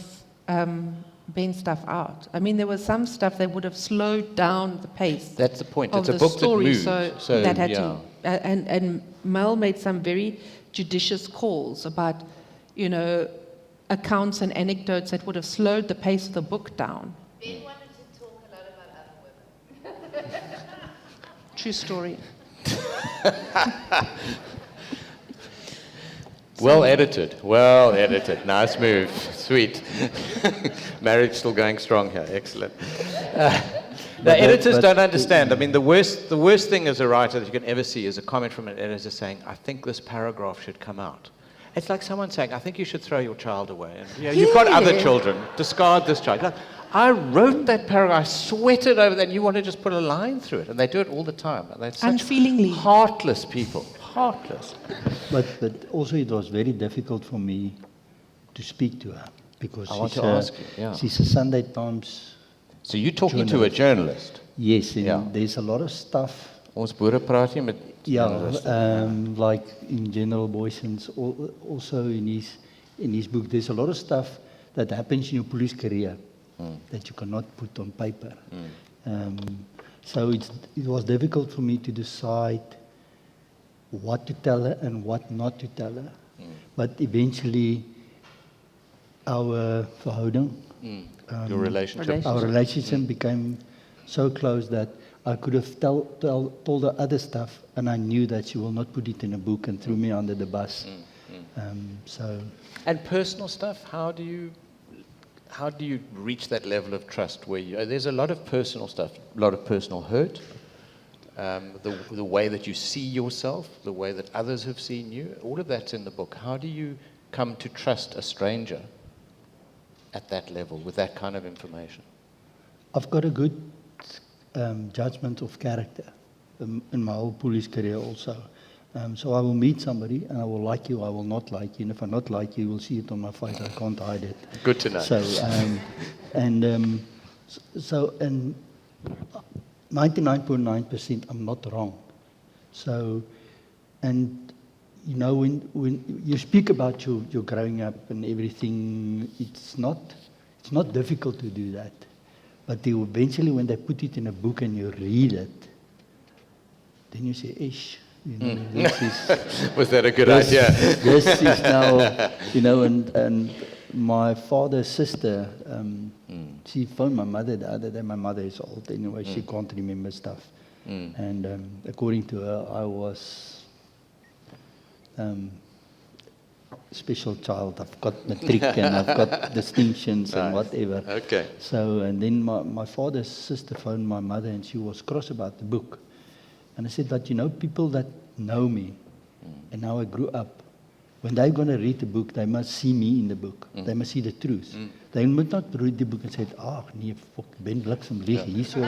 Ben's stuff out. I mean, there was some stuff that would have slowed down the pace. That's the point. Of It's a the book story, that moves. so that had to. And Mel made some very judicious calls about, accounts and anecdotes that would have slowed the pace of the book down. Ben wanted to talk a lot about other women. True story. Well edited. Nice move. Sweet. Marriage still going strong here. Excellent. The editors don't understand. I mean, the worst thing as a writer that you can ever see is a comment from an editor saying, "I think this paragraph should come out." It's like someone saying, "I think you should throw your child away. And, you've got other children. Discard this child." Like, I wrote that paragraph. I sweated over that. And you want to just put a line through it, and they do it all the time. And they're such Unfeelingly. heartless people. Heartless. But also it was very difficult for me to speak to her because I want to ask you, yeah. she's a Sunday Times. So you're talking to a journalist. Yes, and there's a lot of stuff. Ons boere praat nie met Yeah, journaliste. like in General Boyson's, also in his book, there's a lot of stuff that happens in your police career that you cannot put on paper. So it was difficult for me to decide what to tell her and what not to tell her. But eventually, our verhouding, Your relationship. our relationship became so close that I could have told her other stuff, and I knew that she will not put it in a book and threw me under the bus. And personal stuff, how do you reach that level of trust where there's a lot of personal stuff, a lot of personal hurt, the way that you see yourself, the way that others have seen you, all of that's in the book. How do you come to trust a stranger at that level with that kind of information? I've got a good judgment of character in my whole police career also. So I will meet somebody and I will like you, I will not like you. And if I not like you, you will see it on my face. I can't hide it. Good to know. So, and 99.9% I'm not wrong. So, and when you speak about your growing up and everything, it's not difficult to do that. But eventually when they put it in a book and you read it, then you say, ish. This is, Was that a good idea? This is now, and my father's sister, she phoned my mother the other day. My mother is old anyway, she can't remember stuff. And according to her, I was special child. I've got matric and I've got distinctions and whatever. Okay. So, and then my father's sister phoned my mother and she was cross about the book. And I said, but people that know me and how I grew up, when they're going to read the book, they must see me in the book. They must see the truth. They must not read the book and say, nee, fuck, Ben Bliksem lieg, hier so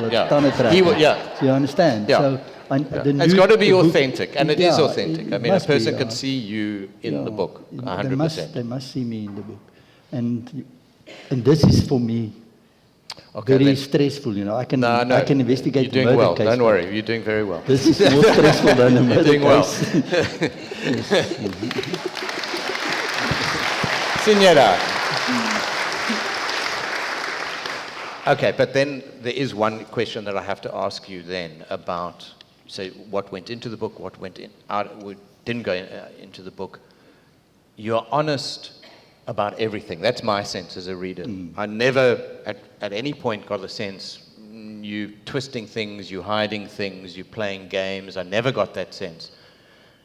So you understand? Yeah. So, It's got to be authentic, and it is authentic. I mean, a person can see you in the book, 100%. They must see me in the book. And this is for me very stressful, I can investigate You're doing the murder well. case. Don't worry, you're doing very well. This is more stressful than a murder doing well. case. Signora. Okay, but then there is one question that I have to ask you then about, say, what went into the book, what went in, didn't go into the book. You're honest about everything. That's my sense as a reader. I never, at any point, got the sense you twisting things, you hiding things, you playing games. I never got that sense.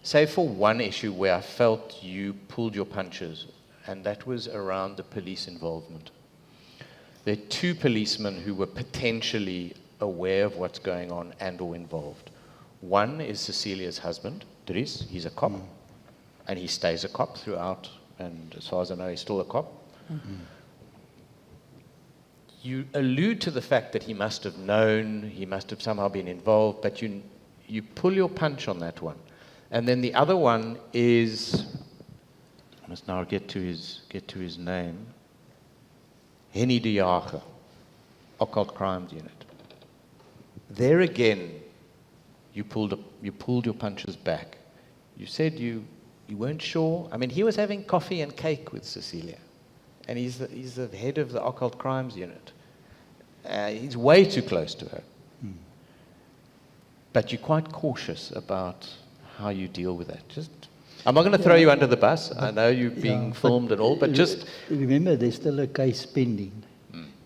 Save for one issue where I felt you pulled your punches, and that was around the police involvement. there are two policemen who were potentially aware of what's going on and or involved. One is Cecilia's husband, Dries. He's a cop, and he stays a cop throughout, and as far as I know, he's still a cop. You allude to the fact that he must have known, he must have somehow been involved, but you pull your punch on that one. And then the other one is, I must now get to his name, Henny de Jager, Occult Crimes Unit. There again, you pulled your punches back. You said you weren't sure. I mean, he was having coffee and cake with Cecilia, and he's the head of the Occult Crimes Unit. He's way too close to her. But you're quite cautious about how you deal with that. I'm not going to throw you under the bus. I know you're being filmed and all, but just... Remember, there's still a case pending.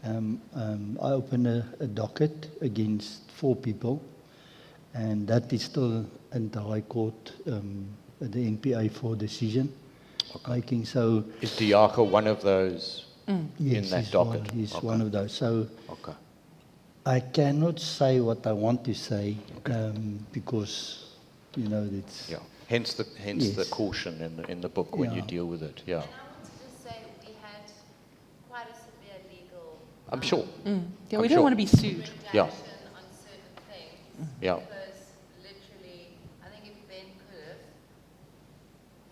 I opened a docket against 4 people, and that is still in the High Court, the NPA for decision making. So is De Jager one of those yes, in that docket? He's one of those. So okay. I cannot say what I want to say because, it's... Yeah. Hence the caution in the book when you deal with it. Yeah. And I want to just say we had quite a severe legal. I'm sure. Yeah, we don't want to be sued. Yeah. On certain things. Yeah. Because literally, I think if Ben could have,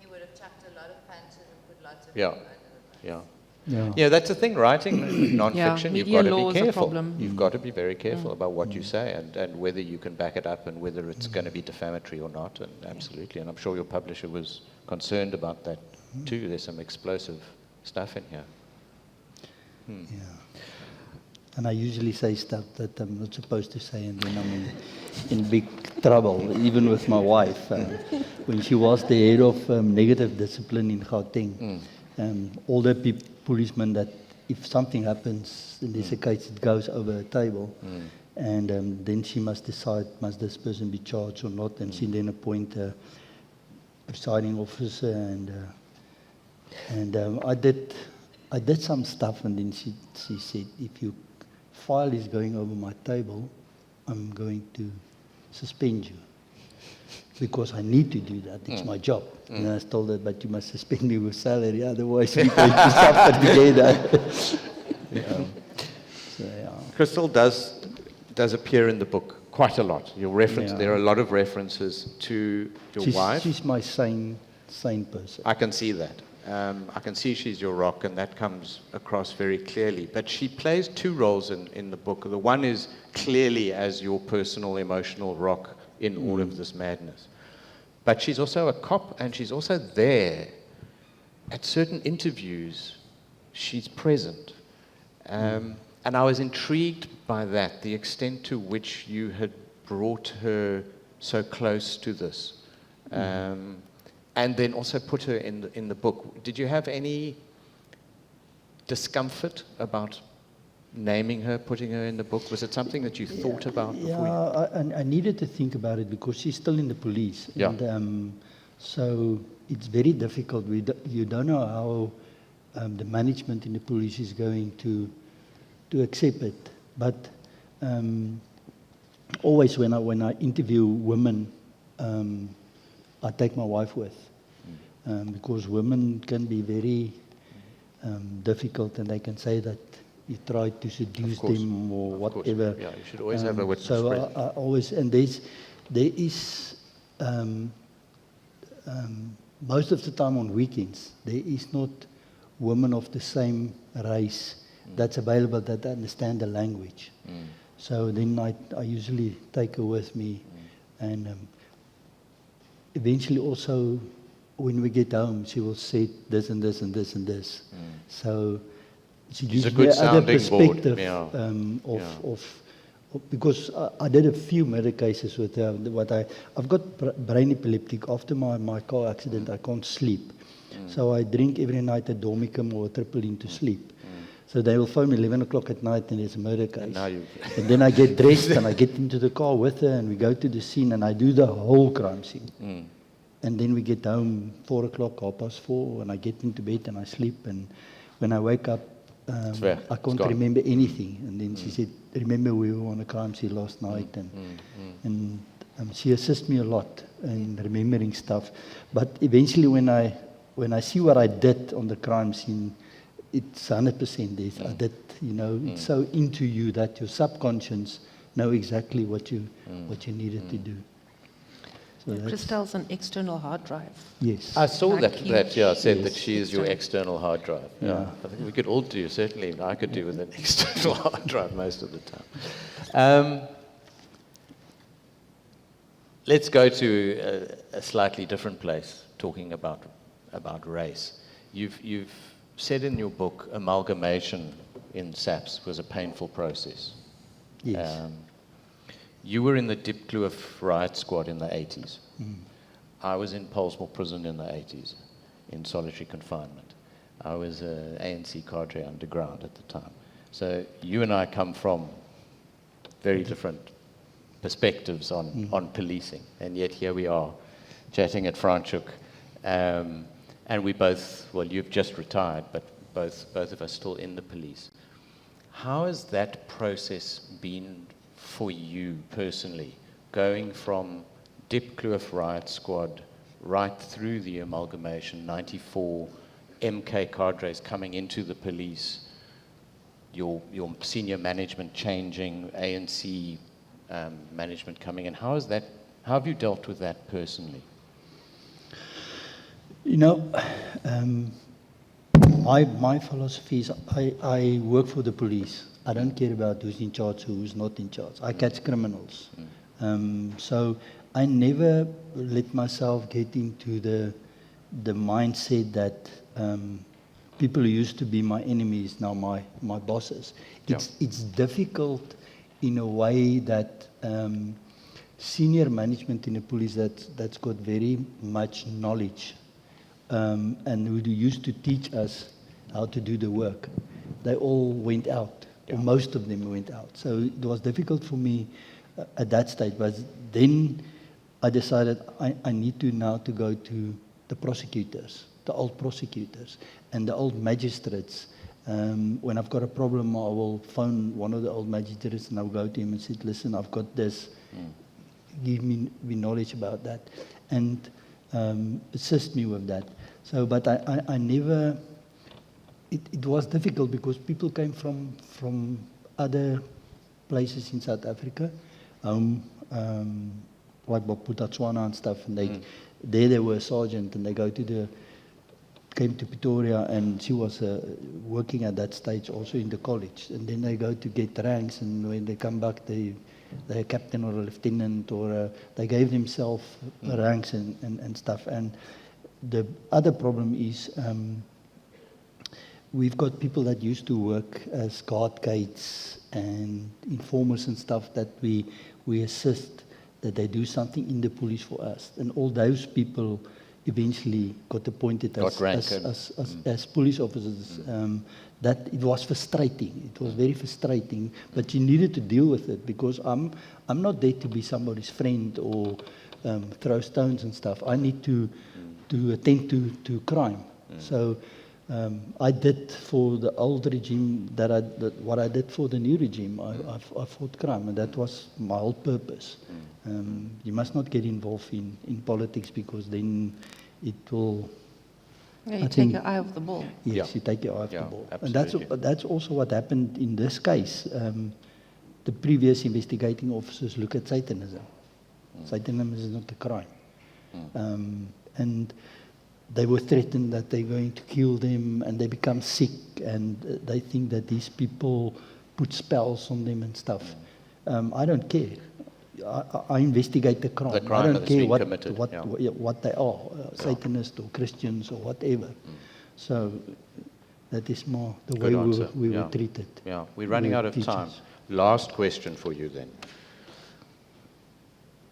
he would have chucked a lot of punches and put lots of people under the bus. Yeah. Yeah. Yeah, that's the thing, writing non-fiction, you've media got to law be is a careful. problem. You've got to be very careful about what you say and whether you can back it up and whether it's going to be defamatory or not. And absolutely, and I'm sure your publisher was concerned about that too. There's some explosive stuff in here. Yeah. And I usually say stuff that I'm not supposed to say, and then I'm in big trouble, even with my wife. When she was the head of negative discipline in Gauteng, all the policemen that if something happens in this case, it goes over a table, and then she must decide, must this person be charged or not, and she then appoint a presiding officer, and I did some stuff, and then she said, if your file is going over my table, I'm going to suspend you. Because I need to do that, it's my job. And I told her, but you must suspend me with salary, otherwise we're going to suffer together. Crystal does appear in the book quite a lot. You'll reference. There are a lot of references to your wife. She's my sane person. I can see that. I can see she's your rock, and that comes across very clearly. But she plays 2 roles in the book. The one is clearly as your personal, emotional rock in all of this madness. But she's also a cop, and she's also there. At certain interviews, she's present. And I was intrigued by that, the extent to which you had brought her so close to this. And then also put her in the book. Did you have any discomfort about naming her, putting her in the book? Was it something that you thought about before? I needed to think about it because she's still in the police. Yeah. And, so it's very difficult. You don't know how the management in the police is going to accept it. But always when I interview women, I take my wife with. Because women can be very difficult, and they can say that you try to seduce them or whatever. Yeah, you should always have a witness. So I always, and there is most of the time on weekends, there is not women of the same race that's available that understand the language. So then I usually take her with me, and eventually also when we get home, she will say this and this and this and this. So she gives me another perspective of because I did a few murder cases with her. I've got brain epileptic. After my car accident, I can't sleep. So I drink every night a Dormicum or a Triple to sleep. So they will phone me 11 o'clock at night and there's a murder case. And then I get dressed and I get into the car with her and we go to the scene and I do the whole crime scene. And then we get home 4 o'clock, 4:30, and I get into bed and I sleep. And when I wake up, fair. I It's can't gone. remember anything. And then she said, remember we were on a crime scene last night. And she assists me a lot in remembering stuff. But eventually when I see what I did on the crime scene, it's 100% this. I did, it's so into you that your subconscious know exactly what you needed to do. So that's, Christelle's an external hard drive. yes. I saw Like that huge. said that Yes. she is your external hard drive. Yeah. I think we could all do, certainly I could do with an external hard drive most of the time. Let's go to a slightly different place, talking about race. You've said in your book, amalgamation in SAPS was a painful process. Yes. You were in the Diepkloof riot squad in the 80s. I was in Pollsmoor prison in the 80s, in solitary confinement. I was an ANC cadre underground at the time. So you and I come from very different perspectives on policing, and yet here we are chatting at Franschhoek. And we both, well, you've just retired, but both of us still in the police. How has that process been for you personally, going from Diepkloof riot squad right through the amalgamation, 94 MK cadres coming into the police, your senior management changing, ANC management coming in? How have you dealt with that personally? My philosophy is I work for the police. I don't care about who's in charge, who's not in charge. I catch criminals. So I never let myself get into the mindset that people who used to be my enemies now my bosses. It's difficult in a way that senior management in the police that's got very much knowledge and who used to teach us how to do the work. They all went out, or most of them went out. So it was difficult for me at that stage. But then I decided I need to now to go to the prosecutors, the old prosecutors, and the old magistrates. When I've got a problem, I will phone one of the old magistrates and I'll go to him and say, listen, I've got this. Give me knowledge about that. And assist me with that. So, but I never... It was difficult because people came from other places in South Africa, like Botswana and stuff, and they were a sergeant, and they came to Pretoria, and she was working at that stage also in the college, and then they go to get ranks, and when they come back, they're a captain or a lieutenant, or they gave themselves ranks and stuff. And the other problem is we've got people that used to work as guard gates and informers and stuff that we assist, that they do something in the police for us. And all those people eventually got appointed as police officers. That it was frustrating. It was very frustrating, but you needed to deal with it because I'm not there to be somebody's friend or throw stones and stuff. I need to attend to crime. So I did for the old regime what I did for the new regime. I fought crime, and that was my whole purpose. You must not get involved in politics because then it will... Yeah, you take your eye off the ball. Yes, you take your eye off the ball. Absolutely. And that's also what happened in this case. The previous investigating officers look at Satanism. Satanism is not a crime. And they were threatened that they're going to kill them, and they become sick, and they think that these people put spells on them and stuff. I don't care. I investigate the crime. I don't care what they are, Satanists or Christians or whatever. So that is more the way we were treated. Yeah, we're running out of time. Last question for you then.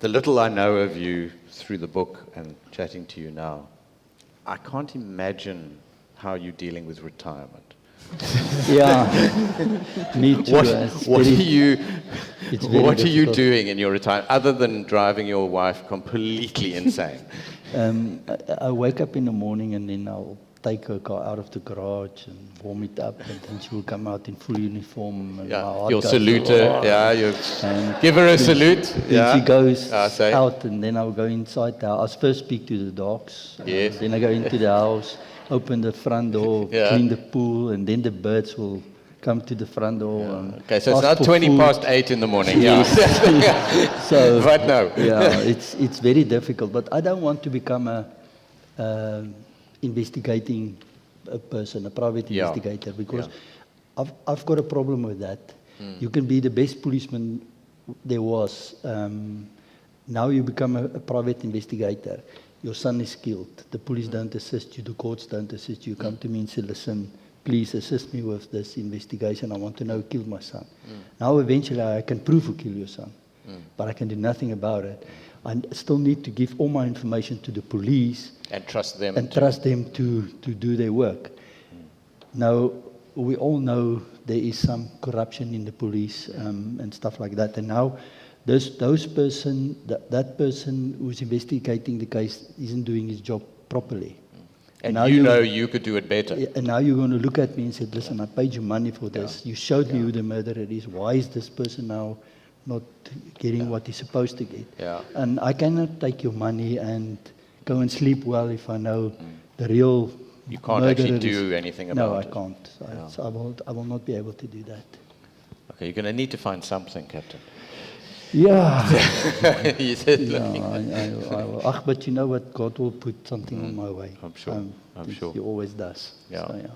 The little I know of you through the book and chatting to you now, I can't imagine how you're dealing with retirement. Yeah, me too. What are you doing in your retirement other than driving your wife completely insane? I wake up in the morning and then I'll take her car out of the garage and warm it up, and then she will come out in full uniform. And my Yeah, heart you'll goes, salute her. "Oh." Yeah, you And give her a then salute. Then Yeah. she goes Say. out, and then I'll go inside the house. I first speak to the dogs. Yes. Then I go into the house, open the front door, Yeah. clean the pool, and then the birds will come to the front door. And Okay, so it's ask not for 20 food. past 8 in the morning. Yes. Yeah. So, But no. yeah, it's very difficult. But I don't want to become a investigating a person, a private Yeah. investigator, because I've got a problem with that. You can be the best policeman there was. Now you become a private investigator. Your son is killed. The police don't assist you. The courts don't assist you. You come to me and say, listen, please assist me with this investigation. I want to know who killed my son. Now eventually I can prove who killed your son, but I can do nothing about it. I still need to give all my information to the police And trust them. and trust them to do their work. Now, we all know there is some corruption in the police and stuff like that. And now, that person who's investigating the case isn't doing his job properly. And now you know you could do it better. And now you're going to look at me and say, listen, I paid you money for this. You showed me who the murderer is. Why is this person now not getting what he's supposed to get? Yeah. And I cannot take your money and go and sleep well if I know the real You can't murderer actually is- do anything about No, I it. can't. Yeah. I will not be able to do that. Okay, you're going to need to find something, Captain. Yeah. You said Yeah, nothing. I will. But you know what? God will put something on my way. I'm sure. I'm sure. He always does. Yeah. So,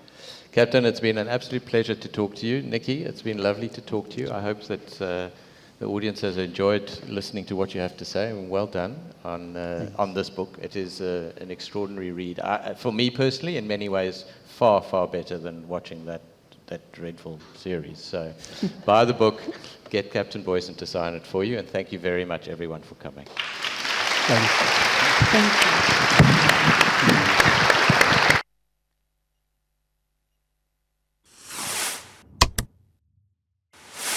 Captain, it's been an absolute pleasure to talk to you. Nicki, it's been lovely to talk to you. I hope that the audience has enjoyed listening to what you have to say. And well done on this book. It is an extraordinary read. For me personally, in many ways, far, far better than watching that dreadful series. So buy the book, get Captain Boyson to sign it for you, and thank you very much, everyone, for coming. Thanks. Thank you.